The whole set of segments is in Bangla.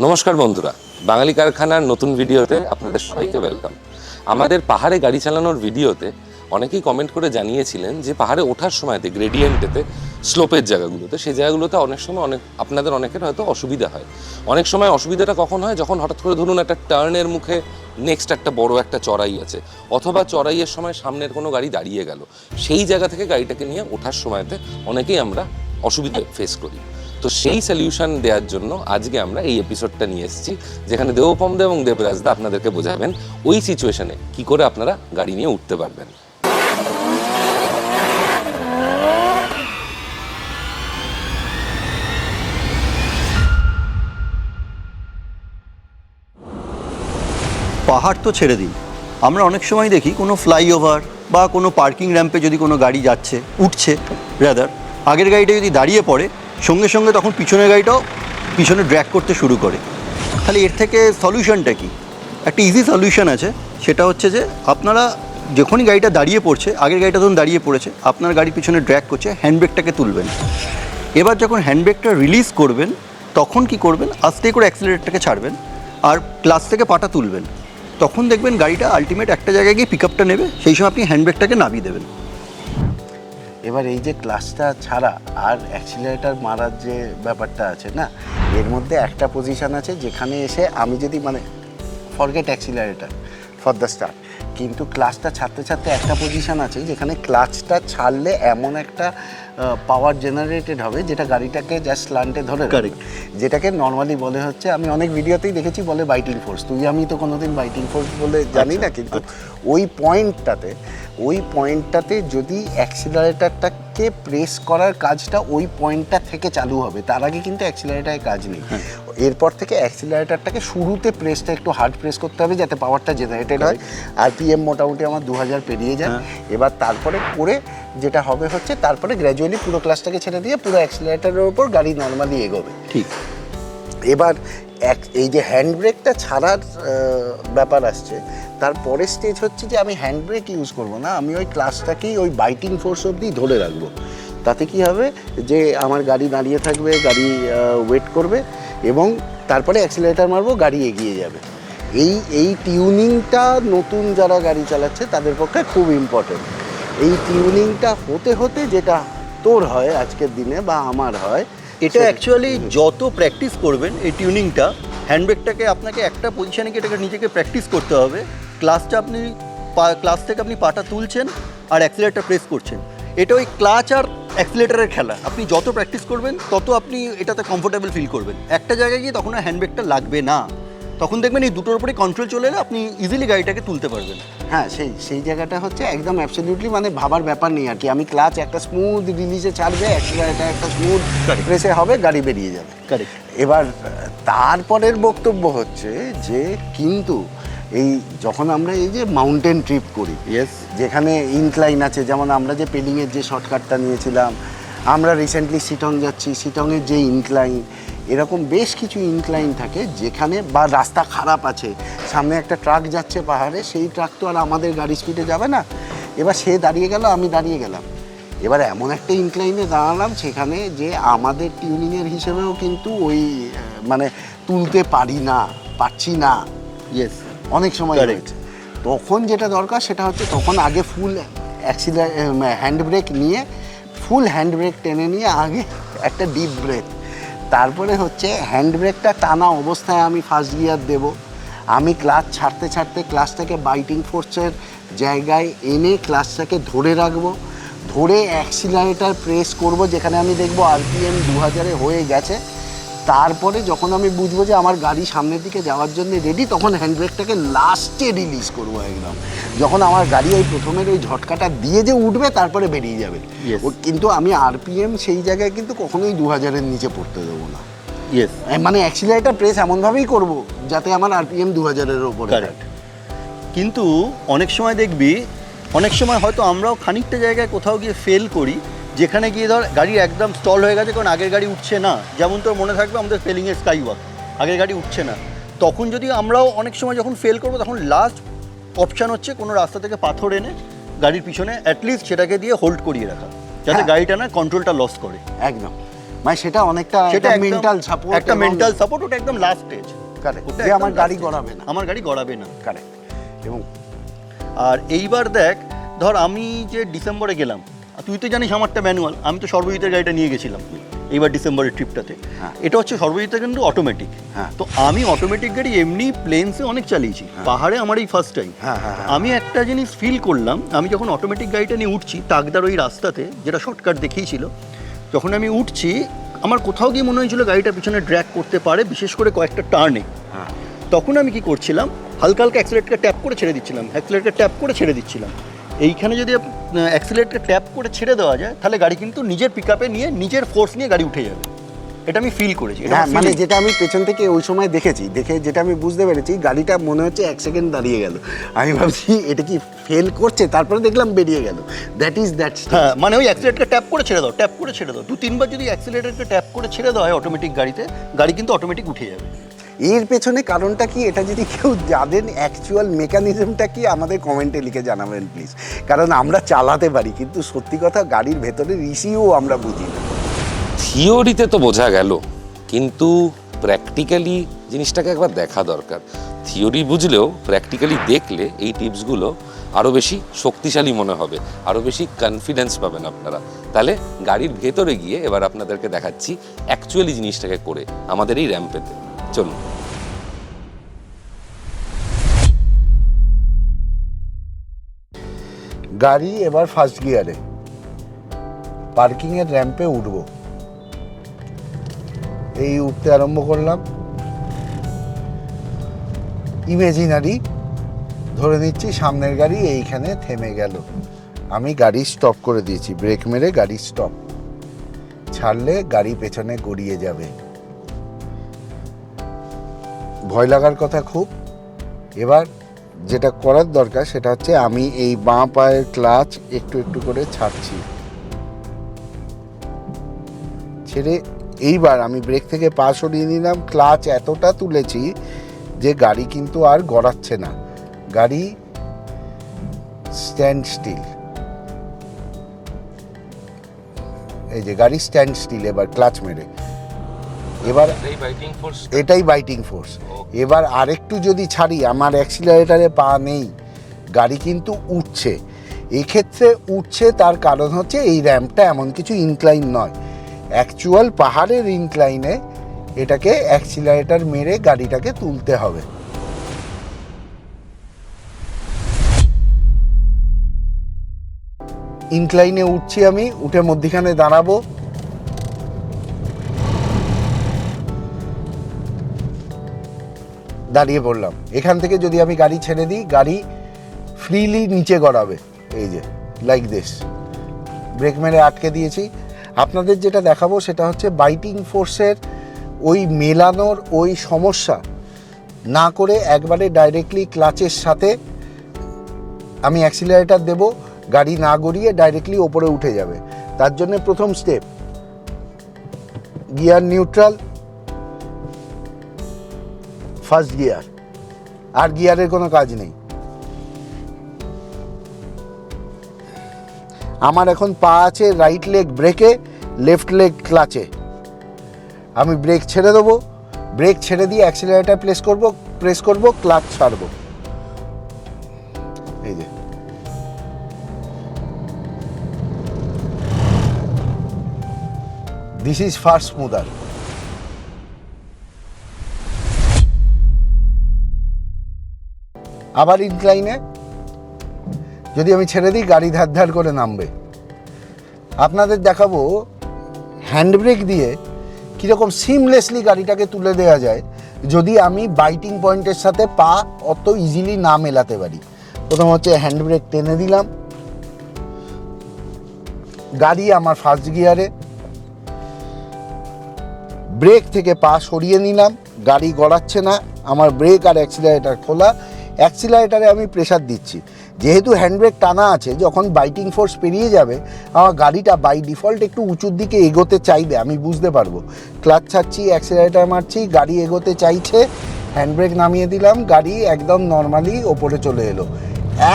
নমস্কার বন্ধুরা, বাঙালি কারখানার নতুন ভিডিওতে আপনাদের সবাইকে ওয়েলকাম। আমাদের পাহাড়ে গাড়ি চালানোর ভিডিওতে অনেকেই কমেন্ট করে জানিয়েছিলেন যে পাহাড়ে ওঠার সময়তে গ্রেডিয়েন্টেতে স্লোপের জায়গাগুলোতে সেই জায়গাগুলোতে অনেক সময় আপনাদের অনেকের হয়তো অসুবিধা হয়। অনেক সময় অসুবিধাটা কখন হয়, যখন হঠাৎ করে ধরুন একটা টার্নের মুখে নেক্সট একটা বড় একটা চড়াই আছে, অথবা চড়াইয়ের সময় সামনের কোনো গাড়ি দাঁড়িয়ে গেল, সেই জায়গা থেকে গাড়িটাকে নিয়ে ওঠার সময়তে অনেকেই আমরা অসুবিধা ফেস করি। তো সেই সলিউশন দেওয়ার জন্য আজকে আমরা এই এপিসোডটা নিয়ে এসেছি, যেখানে দেবপমদা এবং দেবরাজদা আপনাদেরকে বোঝাবেন ওই সিচুয়েশনে কি করে আপনারা গাড়ি নিয়ে উঠতে পারবেন। পাহাড় তো ছেড়ে দিন, আমরা অনেক সময় দেখি কোনো ফ্লাইওভার বা কোনো পার্কিং র্যাম্পে যদি কোনো গাড়ি যাচ্ছে, উঠছে রাদার, আগের গাড়িটা যদি দাঁড়িয়ে পড়ে সঙ্গে সঙ্গে তখন পিছনের গাড়িটাও পিছনে ড্র্যাগ করতে শুরু করে। তাহলে এর থেকে সলিউশনটা কি? একটা ইজি সলিউশন আছে, সেটা হচ্ছে যে আপনারা যখনই গাড়িটা দাঁড়িয়ে পড়ছে, আগের গাড়িটা যখন দাঁড়িয়ে পড়েছে, আপনার গাড়ির পিছনে ড্র্যাগ করছে, হ্যান্ডব্রেকটাকে তুলবেন। এবার যখন হ্যান্ডব্রেকটা রিলিজ করবেন তখন কি করবেন, আস্তে করে অ্যাক্সিলারেটরটাকে ছাড়বেন আর ক্লাচ থেকে পাটা তুলবেন। তখন দেখবেন গাড়িটা আলটিমেট একটা জায়গায় গিয়ে পিক আপটা নেবে, সেই সময় আপনি হ্যান্ডব্রেকটাকে নামিয়ে দেবেন। এবার এই যে ক্লাচটা ছাড়া আর অ্যাক্সিলারেটর মারার যে ব্যাপারটা আছে না, এর মধ্যে একটা পজিশন আছে যেখানে এসে আমি যদি forget accelerator for the start, কিন্তু ক্লাচটা ছাড়তে ছাড়তে একটা পজিশন আছে যেখানে ক্লাচটা ছাড়লে এমন একটা পাওয়ার জেনারেটেড হবে যেটা গাড়িটাকে জাস্ট স্ল্যান্টে ধরে রাখবে, যেটাকে নর্মালি বলে হচ্ছে, আমি অনেক ভিডিওতেই দেখেছি বলে বাইটিং ফোর্স। আমি তো কোনোদিন বাইটিং ফোর্স বলে জানি না, কিন্তু ওই পয়েন্টটাতে যদি অ্যাক্সিলারেটরটাকে প্রেস করার কাজটা ওই পয়েন্টটা থেকে চালু হবে, তার আগে কিন্তু অ্যাক্সিলারেটরের কাজ নেই। এরপর থেকে অ্যাক্সিলারেটরটাকে শুরুতে প্রেসটা একটু হার্ড প্রেস করতে হবে যাতে পাওয়ারটা জেনারেটেড হয়। RPM মোটামুটি আমার 2000 পেরিয়ে যায়। এবার তারপরে করে যেটা হবে হচ্ছে, তারপরে গ্র্যাজুয়ালি পুরো ক্লাসটাকে ছেড়ে দিয়ে পুরো অ্যাক্সিলারেটরের ওপর গাড়ি নর্মালি এগোবে। ঠিক। এবার এই যে হ্যান্ড ব্রেকটা ছাড়ার ব্যাপার আসছে, তারপরে স্টেজ হচ্ছে যে আমি হ্যান্ড ব্রেক ইউজ করবো না, আমি ওই ক্লাসটাকেই ওই বাইটিং ফোর্স অবধি ধরে রাখবো। তাতে কি হবে যে আমার গাড়ি দাঁড়িয়ে থাকবে, গাড়ি ওয়েট করবে এবং তারপরে অ্যাক্সিলারেটর মারবো, গাড়ি এগিয়ে যাবে। এই টিউনিংটা নতুন যারা গাড়ি চালাচ্ছে তাদের পক্ষে খুব ইম্পর্টেন্ট। এই টিউনিংটা হতে হতে যেটা তোর হয় আজকের দিনে বা আমার হয়, এটা অ্যাকচুয়ালি যত প্র্যাকটিস করবেন এই টিউনিংটা, হ্যান্ডব্রেকটাকে আপনাকে একটা পজিশানে গিয়ে এটাকে নিজেকে প্র্যাকটিস করতে হবে। ক্লাচ থেকে আপনি পাটা তুলছেন আর অ্যাক্সিলারেটর প্রেস করছেন, এটা ওই ক্লাচ আর অ্যাক্সিলারেটরের খেলা। আপনি যত প্র্যাকটিস করবেন তত আপনি এটাতে কমফোর্টেবল ফিল করবেন। একটা জায়গায় গিয়ে তখন আর হ্যান্ডব্রেকটা লাগবে না, তখন দেখবেন এই দুটোর উপরে কন্ট্রোল চলে এলে আপনি ইজিলি গাড়িটাকে তুলতে পারবেন। হ্যাঁ, সেই জায়গাটা হচ্ছে একদম অ্যাবসলিউটলি ভাবার ব্যাপার নেই আর কি। আমি ক্লাচ একটা স্মুথ রিলিজে ছাড়বে, অ্যাক্সিলারেটর একটা স্মুথ প্রেসে হবে, গাড়ি বেরিয়ে যাবে। কারেক্ট। এবার তারপরের বক্তব্য হচ্ছে যে কিন্তু এই যখন আমরা এই যে মাউন্টেন ট্রিপ করি, যেখানে ইনক্লাইন আছে, যেমন আমরা যে পেলিংয়ের যে শর্টকাটটা নিয়েছিলাম, আমরা রিসেন্টলি শিটং যাচ্ছি, শিটংয়ের যে ইনক্লাইন, এরকম বেশ কিছু ইনক্লাইন থাকে যেখানে, বা রাস্তা খারাপ আছে, সামনে একটা ট্রাক যাচ্ছে পাহাড়ে, সেই ট্রাক তো আর আমাদের গাড়ি স্পিডে যাবে না। এবার সে দাঁড়িয়ে গেল, আমি দাঁড়িয়ে গেলাম, এবার এমন একটা ইনক্লাইনে দাঁড়ালাম সেখানে যে আমাদের টিউনিংয়ের হিসেবেও কিন্তু ওই তুলতে পারছি না। অনেক সময় রয়েছে। তখন যেটা দরকার সেটা হচ্ছে, তখন আগে ফুল হ্যান্ড ব্রেক নিয়ে, ফুল হ্যান্ড ব্রেক টেনে নিয়ে আগে একটা ডিপ ব্রেথ, তারপরে হচ্ছে হ্যান্ড ব্রেকটা টানা অবস্থায় আমি ফার্স্ট গিয়ার দেব, আমি ক্লাচ ছাড়তে ছাড়তে ক্লাচটাকে বাইটিং ফোর্সের জায়গায় এনে ক্লাচটাকে ধরে রাখবো, ধরে অ্যাক্সিলারেটর প্রেস করব, যেখানে আমি দেখবো RPM 2000 হয়ে গেছে। তারপরে যখন আমি বুঝবো যে আমার গাড়ি সামনের দিকে যাওয়ার জন্য রেডি, তখন হ্যান্ডব্রেকটাকে লাস্টে রিলিজ করবো একদম, যখন আমার গাড়ি ওই প্রথমের ওই ঝটকাটা দিয়ে যে উঠবে তারপরে বেরিয়ে যাবে। কিন্তু আমি RPM সেই জায়গায় কিন্তু কখনোই 2000-এর নিচে পড়তে দেবো না। অ্যাক্সিলারেটর প্রেস এমনভাবেই করবো যাতে আমার RPM 2000-এর ওপরে। কিন্তু অনেক সময় দেখবি, অনেক সময় হয়তো আমরাও খানিকটা জায়গায় কোথাও গিয়ে ফেল করি, যেখানে গিয়ে ধর গাড়ি একদম স্টল হয়ে গেছে, কারণ আগের গাড়ি উঠছে না। যেমন তোর মনে থাকবে আমাদের ফেলিংয়ের স্কাইওয়াক, আগের গাড়ি উঠছে না। তখন যদি আমরাও অনেক সময় যখন ফেল করবো, তখন লাস্ট অপশান হচ্ছে কোনো রাস্তা থেকে পাথর এনে গাড়ির পিছনে অ্যাটলিস্ট সেটাকে দিয়ে হোল্ড করিয়ে রাখা, যাতে গাড়িটা না কন্ট্রোলটা লস করে। একদম। মানে সেটা অনেকটা সেটা মেন্টাল সাপোর্ট, একটা মেন্টাল সাপোর্ট, ওটা একদম লাস্ট স্টেজ। কারেক্ট, ওটা যে একদম আমার last গাড়ি stage। গড়াবে না। আমার গাড়ি গড়াবে না। কারেক্ট। এবং আর এইবার দেখ, ধর আমি যে ডিসেম্বরে গেলাম, আর তুই তো জানিস আমারটা ম্যানুয়াল, আমি তো সর্বজিতের গাড়িটা নিয়ে গেছিলাম এইবার ডিসেম্বরের ট্রিপটাতে। হ্যাঁ। এটা হচ্ছে সর্বজিতের কিন্তু অটোমেটিক। হ্যাঁ। তো আমি অটোমেটিক গাড়ি এমনি প্লেনসে অনেক চালিয়েছি, পাহাড়ে আমার এই ফার্স্ট টাইম। হ্যাঁ, হ্যাঁ, হ্যাঁ। আমি একটা জিনিস ফিল করলাম, আমি যখন অটোমেটিক গাড়িটা নিয়ে উঠছি তাগদার ওই রাস্তাতে, যেটা শর্টকাট দেখিয়েছিল, যখন আমি উঠছি আমার কোথাও গিয়ে মনে হয়েছিল গাড়িটা পিছনে ড্র্যাগ করতে পারে, বিশেষ করে কয়েকটা টার্নে। হ্যাঁ। তখন আমি কি করছিলাম, হালকা হালকা অ্যাক্সিলারেটরকে ট্যাপ করে ছেড়ে দিচ্ছিলাম, অ্যাক্সিলারেটর ট্যাপ করে ছেড়ে দিচ্ছিলাম। এইখানে যদি অ্যাক্সিলারেটরকে ট্যাপ করে ছেড়ে দেওয়া যায়, তাহলে গাড়ি কিন্তু নিজের পিক আপে নিয়ে, নিজের ফোর্স নিয়ে গাড়ি উঠে যাবে। এটা আমি ফিল করেছি। এটা হ্যাঁ, আমার মানে feeling। যেটা আমি পেছন থেকে ওই সময় দেখেছি, দেখে যেটা আমি বুঝতে পেরেছি, গাড়িটা মনে হচ্ছে 1 সেকেন্ড দাঁড়িয়ে গেল। আমি ভাবছি এটা কি ফেল করছে, তারপরে দেখলাম বেরিয়ে গেল। That is that. হ্যাঁ, মানে ওই অ্যাক্সিলারেটরকে ট্যাপ করে ছেড়ে দাও, ট্যাপ করে ছেড়ে দাও, 2-3 বার যদি অ্যাক্সিলারেটরকে ট্যাপ করে ছেড়ে দেওয়া হয় অটোমেটিক গাড়িতে, গাড়ি কিন্তু অটোমেটিক উঠে যাবে। এর পেছনে কারণটা কি, এটা যদি কেউ জানেন অ্যাকচুয়াল মেকানিজমটা কি, আমাদের কমেন্টে লিখে জানাবেন প্লিজ। কারণ আমরা চালাতে পারি, কিন্তু সত্যি কথা গাড়ির ভেতরের ইস্যুও আমরা বুঝি না। থিওরিতে তো বোঝা গেল, কিন্তু প্র্যাকটিক্যালি জিনিসটাকে একবার দেখা দরকার। থিওরি বুঝলেও প্র্যাকটিক্যালি দেখলে এই টিপসগুলো আরও বেশি শক্তিশালী মনে হবে, আরও বেশি কনফিডেন্স পাবেন আপনারা। তাহলে গাড়ির ভেতরে গিয়ে এবার আপনাদেরকে দেখাচ্ছি অ্যাকচুয়ালি জিনিসটাকে করে আমাদের এই র্যাম্পেতে। চলুন। গাড়ি এবার ফার্স্ট গিয়ারে, পার্কিংয়ের র্যাম্পে উঠব। এই উঠতে আরম্ভ করলাম, ইমেজিনারি ধরে নিচ্ছি সামনের গাড়ি এইখানে থেমে গেল। আমি গাড়ি স্টপ করে দিয়েছি, ব্রেক মেরে গাড়ি স্টপ। ছাড়লে গাড়ি পেছনে গড়িয়ে যাবে। ভয় লাগার কথা খুব। এবার যেটা করার দরকার সেটা হচ্ছে আমি এই বাঁ পায়ের ক্লাচ একটু একটু করে ছাড়ছি, ছেড়ে এইবার আমি ব্রেক থেকে পা সরিয়ে নিলাম, ক্লাচ এতটা তুলেছি যে গাড়ি কিন্তু আর গড়াচ্ছে না, গাড়ি স্ট্যান্ড স্টিল। এই যে গাড়ি স্ট্যান্ড স্টিল। এবার ক্লাচ মেরে, এবার এটাই বাইটিং ফোর্স। এবার আরেকটু যদি ছাড়ি, আমার অ্যাক্সিলারেটারে পা নেই, গাড়ি কিন্তু উঠছে। এক্ষেত্রে উঠছে তার কারণ হচ্ছে এই র্যাম্পটা এমন কিছু ইনক্লাইন নয়, অ্যাকচুয়াল পাহাড়ের ইনক্লাইনে এটাকে অ্যাক্সিলারেটার মেরে গাড়িটাকে তুলতে হবে। ইনক্লাইনে উঠছি আমি, উঠে মধ্যিখানে দাঁড়াবো, দাঁড়িয়ে পড়লাম। এখান থেকে যদি আমি গাড়ি ছেড়ে দিই, গাড়ি ফ্রিলি নিচে গড়াবে, এই যে লাইক দিস। ব্রেক মেরে আটকে দিয়েছি। আপনাদের যেটা দেখাবো সেটা হচ্ছে বাইটিং ফোর্সের ওই মেলানোর ওই সমস্যা না করে একবারে ডাইরেক্টলি ক্লাচের সাথে আমি অ্যাক্সিলারেটার দেব, গাড়ি না গড়িয়ে ডাইরেক্টলি ওপরে উঠে যাবে। তার জন্য প্রথম step, gear neutral, first gear, আর গিয়ারের কোনো কাজ নেই। আমার এখন পা আছে রাইট লেগ ব্রেকে, লেফট লেগ ক্লাচে। আমি ব্রেক ছেড়ে দেবো, ব্রেক ছেড়ে দিয়ে অ্যাক্সিলারেটার প্রেস করব, ক্লাচ ছাড়বো। এই যে দিস ইজ ফার স্মুদার। আবার ইনক্লাইনে যদি আমি ছেড়ে দিই, গাড়ি ধার ধার করে নামবে। আপনাদের দেখাবো হ্যান্ড ব্রেক দিয়ে কীরকম সিমলেসলি গাড়িটাকে তুলে দেওয়া যায় যদি আমি বাইটিং পয়েন্টের সাথে পা অত ইজিলি না মেলাতে পারি। প্রথম হচ্ছে হ্যান্ড ব্রেক টেনে দিলাম, গাড়ি আমার ফার্স্ট গিয়ারে, ব্রেক থেকে পা সরিয়ে নিলাম, গাড়ি গড়াচ্ছে না, আমার ব্রেক আর অ্যাক্সিলারেটার খোলা, অ্যাক্সিলারেটারে আমি প্রেসার দিচ্ছি। যেহেতু হ্যান্ডব্রেক টানা আছে, যখন বাইটিং ফোর্স পেরিয়ে যাবে আমার গাড়িটা বাই ডিফল্ট একটু উঁচুর দিকে এগোতে চাইবে, আমি বুঝতে পারবো। ক্লাচ ছাড়ছি, অ্যাক্সিলারেটার মারছি, গাড়ি এগোতে চাইছে, হ্যান্ডব্রেক নামিয়ে দিলাম, গাড়ি একদম নর্মালি ওপরে চলে এলো,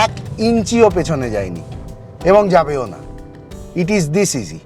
1 ইঞ্চিও পেছনে যায়নি এবং যাবেও না। It is this easy.